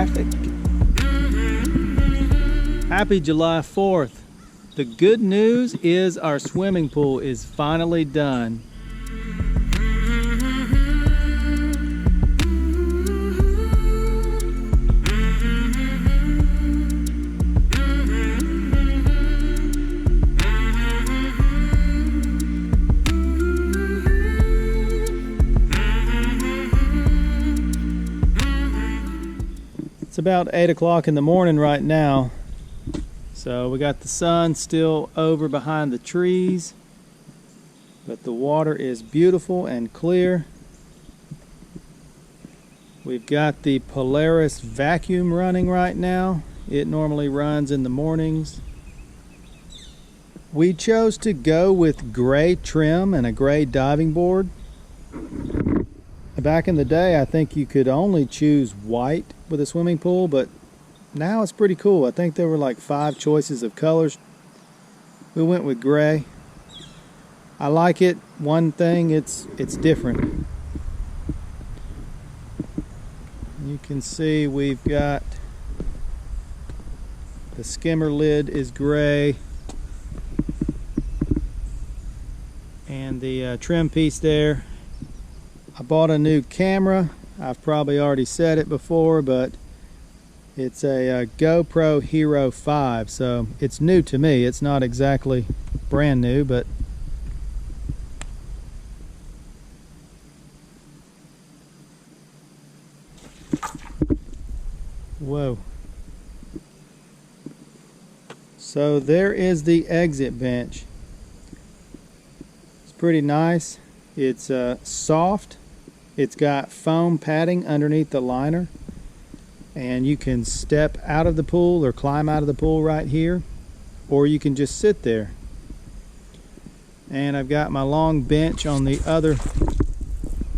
traffic. Happy July 4th. The good news is our swimming pool is finally done. It's about 8 o'clock in the morning right now. So we got the sun still over behind the trees, but the water is beautiful and clear. We've got the Polaris vacuum running right now. It normally runs in the mornings. We chose to go with gray trim and a gray diving board. Back in the day, I think you could only choose white with a swimming pool, but now it's pretty cool. I think there were like 5 choices of colors. We went with gray. I like it. One thing, it's different. You can see we've got the skimmer lid is gray, and the trim piece there. I bought a new camera. I've probably already said it before, but it's a GoPro Hero 5, so it's new to me. It's not exactly brand new, but whoa. So there is the exit bench. It's pretty nice. It's soft. It's got foam padding underneath the liner, and you can step out of the pool or climb out of the pool right here, or you can just sit there. And I've got my long bench on the other.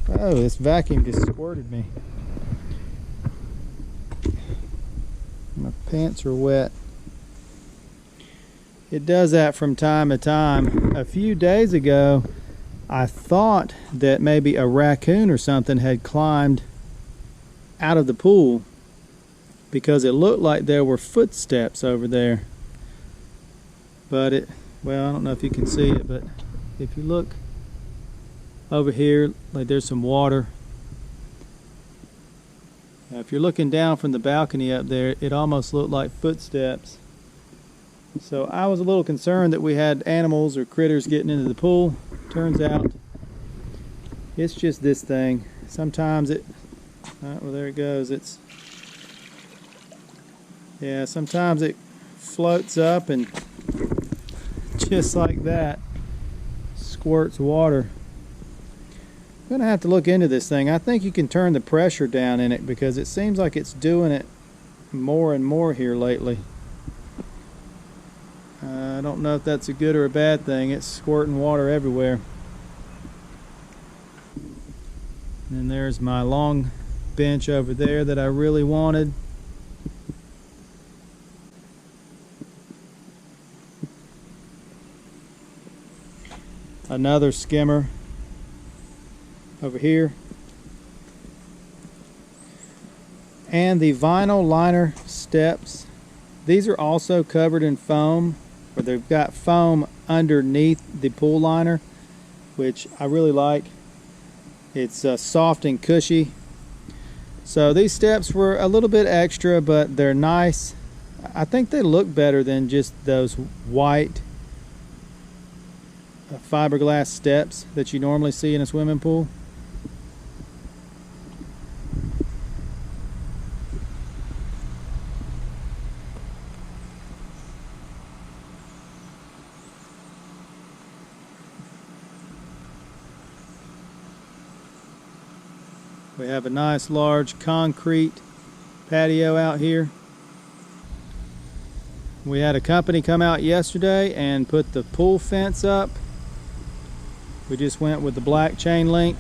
Oh, this vacuum just squirted me. My pants are wet. It does that from time to time. A few days ago, I thought that maybe a raccoon or something had climbed out of the pool because it looked like there were footsteps over there. But well, I don't know if you can see it, but if you look over here, like there's some water. Now, if you're looking down from the balcony up there, it almost looked like footsteps. So I was a little concerned that we had animals or critters getting into the pool. Turns out it's just this thing. Sometimes well, there it goes. Sometimes it floats up and just like that squirts water. I'm gonna have to look into this thing. I think you can turn the pressure down in it because it seems like it's doing it more and more here lately. I don't know if that's a good or a bad thing. It's squirting water everywhere. And there's my long bench over there that I really wanted. Another skimmer over here. And the vinyl liner steps. These are also covered in foam, or they've got foam underneath the pool liner, which I really like. It's soft and cushy. So these steps were a little bit extra, but they're nice. I think they look better than just those white fiberglass steps that you normally see in a swimming pool. We have a nice large concrete patio out here. We had a company come out yesterday and put the pool fence up. We just went with the black chain link.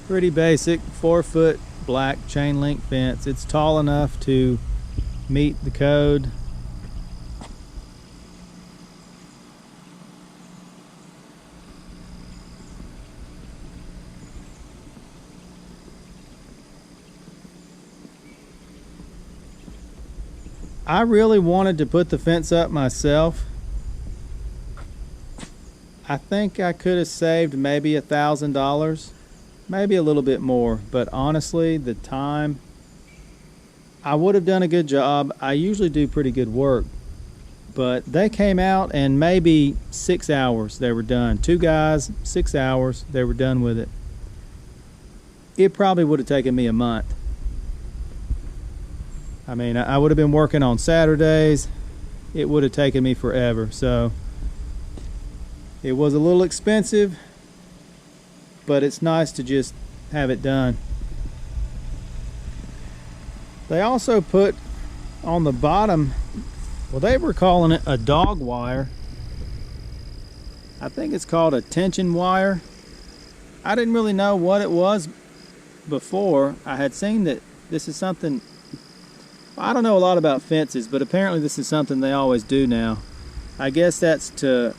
Pretty basic 4-foot black chain link fence. It's tall enough to meet the code. I really wanted to put the fence up myself. I think I could have saved maybe $1,000, maybe a little bit more, but honestly, the time, I would have done a good job. I usually do pretty good work, but they came out and maybe 6 hours they were done. 2 guys, 6 hours, they were done with it. It probably would have taken me a month. I mean, I would have been working on Saturdays. It would have taken me forever. So it was a little expensive, but it's nice to just have it done. They also put on the bottom, well, they were calling it a dog wire. I think it's called a tension wire. I didn't really know what it was before. I had seen that this is something, I don't know a lot about fences, but apparently this is something they always do now. I guess that's to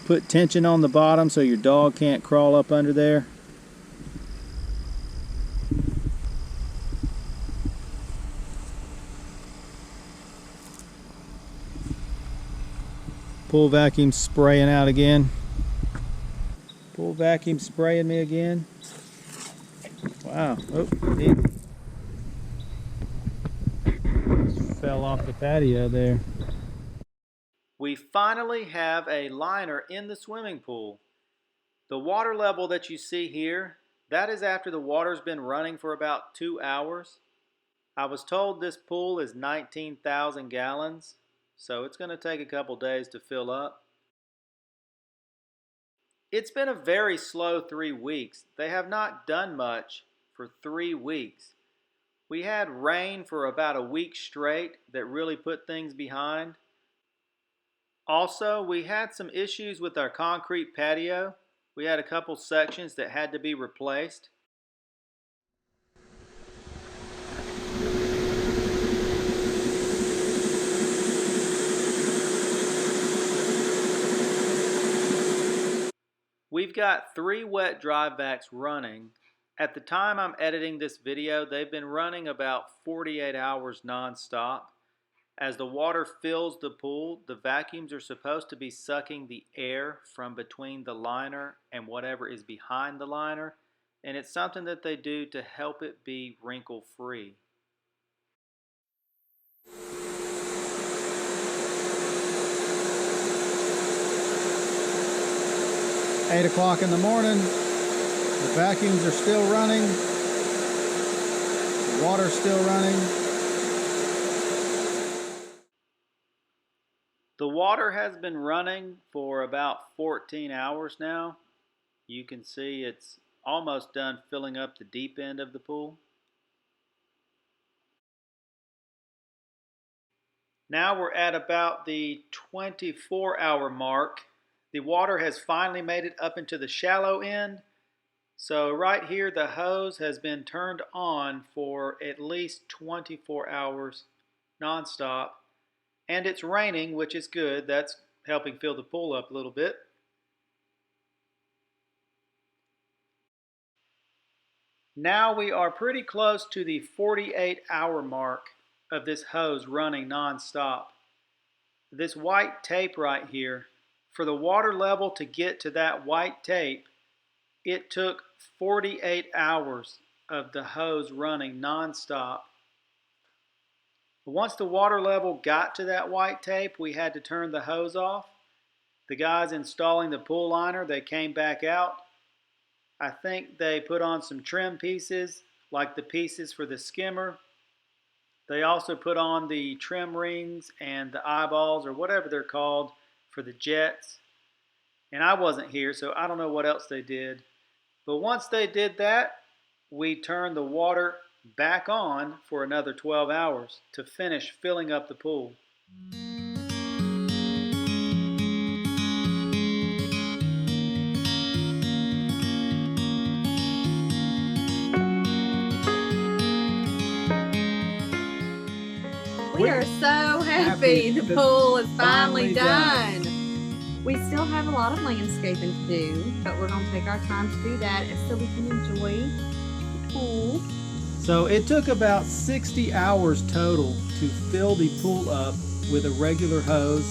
put tension on the bottom so your dog can't crawl up under there. Pool vacuum spraying out again. Pool vacuum spraying me again. Wow. Oh, easy. Fell off the patio there. We finally have a liner in the swimming pool. The water level that you see here, that is after the water's been running for about 2 hours. I was told this pool is 19,000 gallons, so it's going to take a couple days to fill up. It's been a very slow 3 weeks. They have not done much for 3 weeks. We had rain for about a week straight that really put things behind. Also, we had some issues with our concrete patio. We had a couple sections that had to be replaced. We've got 3 wet dry vacs running. At the time I'm editing this video, they've been running about 48 hours non-stop. As the water fills the pool, the vacuums are supposed to be sucking the air from between the liner and whatever is behind the liner, and it's something that they do to help it be wrinkle-free. 8 o'clock in the morning, the vacuums are still running, the water's still running. The water has been running for about 14 hours now. You can see it's almost done filling up the deep end of the pool. Now we're at about the 24-hour mark. The water has finally made it up into the shallow end. So right here the hose has been turned on for at least 24 hours non-stop. And it's raining, which is good. That's helping fill the pool up a little bit. Now we are pretty close to the 48-hour mark of this hose running non-stop. This white tape right here, for the water level to get to that white tape, it took 48 hours of the hose running non-stop. Once the water level got to that white tape, we had to turn the hose off. The guys installing the pool liner, they came back out. I think they put on some trim pieces, like the pieces for the skimmer. They also put on the trim rings and the eyeballs, or whatever they're called, for the jets. And I wasn't here, so I don't know what else they did. But once they did that, we turned the water back on for another 12 hours to finish filling up the pool. We are so happy the pool is finally done. We still have a lot of landscaping to do, but we're going to take our time to do that so we can enjoy the pool. So it took about 60 hours total to fill the pool up with a regular hose.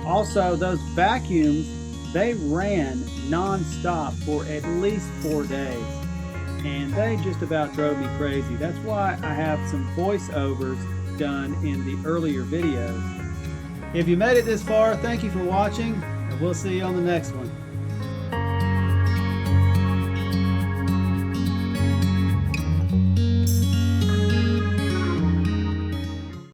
Also, those vacuums, they ran non-stop for at least 4 days. And they just about drove me crazy. That's why I have some voiceovers done in the earlier videos. If you made it this far, thank you for watching, and we'll see you on the next one.